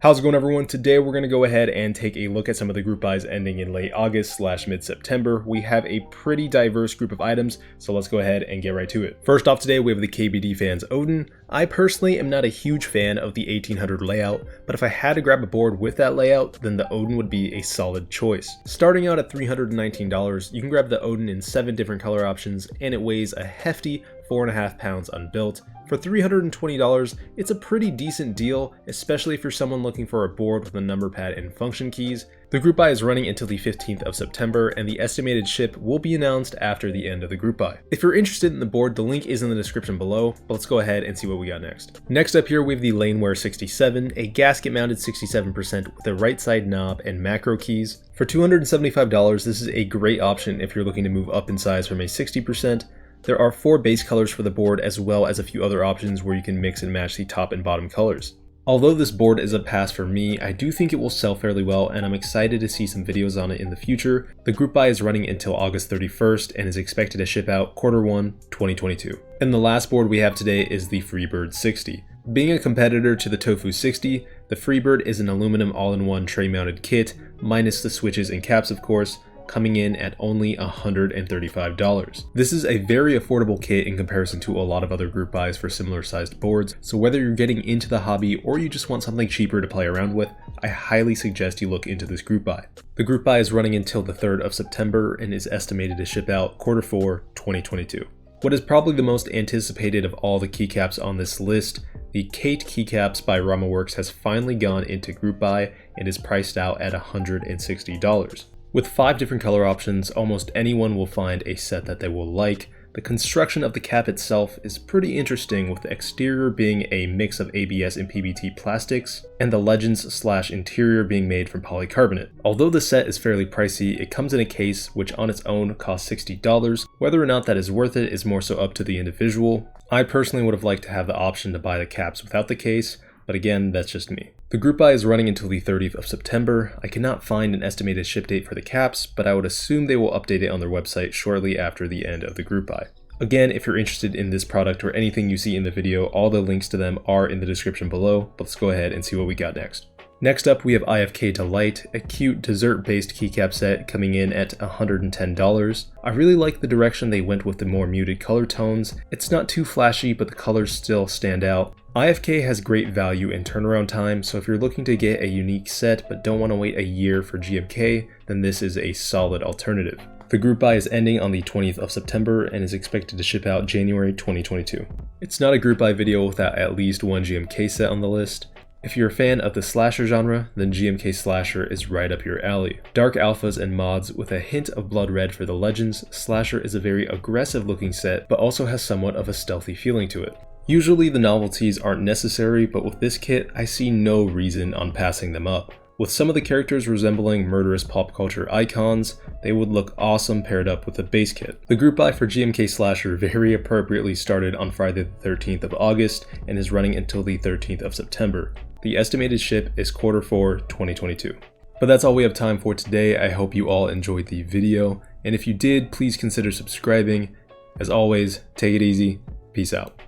How's it going, everyone? Today we're going to go ahead and take a look at some of the group buys ending in late August / mid-September. We have a pretty diverse group of items, so let's go ahead and get right to it. First off today, we have the Kbd Fans Odin. I personally am not a huge fan of the 1800 layout, but if I had to grab a board with that layout, then the Odin would be a solid choice. Starting out at $319, you can grab the Odin in 7 different color options, and it weighs a hefty 4.5 pounds unbuilt. For $320, it's a pretty decent deal, especially if you're someone looking for a board with a number pad and function keys. The group buy is running until the 15th of September, and the estimated ship will be announced after the end of the group buy. If you're interested in the board, the link is in the description below, but let's go ahead and see what we got next. Next up here, we have the Laneware 67, a gasket mounted 67% with a right side knob and macro keys. For $275, this is a great option if you're looking to move up in size from a 60%. There are 4 base colors for the board, as well as a few other options where you can mix and match the top and bottom colors. Although this board is a pass for me, I do think it will sell fairly well, and I'm excited to see some videos on it in the future. The group buy is running until August 31st and is expected to ship out Q1 2022. And the last board we have today is the Freebird 60. Being a competitor to the Tofu 60, the Freebird is an aluminum all-in-one tray mounted kit, minus the switches and caps of course, coming in at only $135. This is a very affordable kit in comparison to a lot of other group buys for similar sized boards, so whether you're getting into the hobby or you just want something cheaper to play around with, I highly suggest you look into this group buy. The group buy is running until the 3rd of September and is estimated to ship out Q4 2022. What is probably the most anticipated of all the keycaps on this list, the Kbd Keycaps by RamaWorks has finally gone into group buy and is priced out at $160. With 5 different color options, almost anyone will find a set that they will like. The construction of the cap itself is pretty interesting, with the exterior being a mix of ABS and PBT plastics, and the legends / interior being made from polycarbonate. Although the set is fairly pricey, it comes in a case which on its own costs $60. Whether or not that is worth it is more so up to the individual. I personally would have liked to have the option to buy the caps without the case, but again, that's just me. The group buy is running until the 30th of September. I cannot find an estimated ship date for the caps, but I would assume they will update it on their website shortly after the end of the group buy. Again, if you're interested in this product or anything you see in the video, all the links to them are in the description below, but let's go ahead and see what we got next. Next up, we have IFK Delight, a cute dessert-based keycap set coming in at $110. I really like the direction they went with the more muted color tones. It's not too flashy, but the colors still stand out. IFK has great value and turnaround time, so if you're looking to get a unique set but don't want to wait a year for GMK, then this is a solid alternative. The group buy is ending on the 20th of September and is expected to ship out January 2022. It's not a group buy video without at least one GMK set on the list. If you're a fan of the slasher genre, then GMK Slasher is right up your alley. Dark alphas and mods with a hint of blood red for the legends, Slasher is a very aggressive looking set, but also has somewhat of a stealthy feeling to it. Usually the novelties aren't necessary, but with this kit, I see no reason on passing them up. With some of the characters resembling murderous pop culture icons, they would look awesome paired up with a base kit. The group buy for GMK Slasher very appropriately started on Friday the 13th of August and is running until the 13th of September. The estimated ship is Q4 2022. But that's all we have time for today. I hope you all enjoyed the video, and if you did, please consider subscribing. As always, take it easy. Peace out.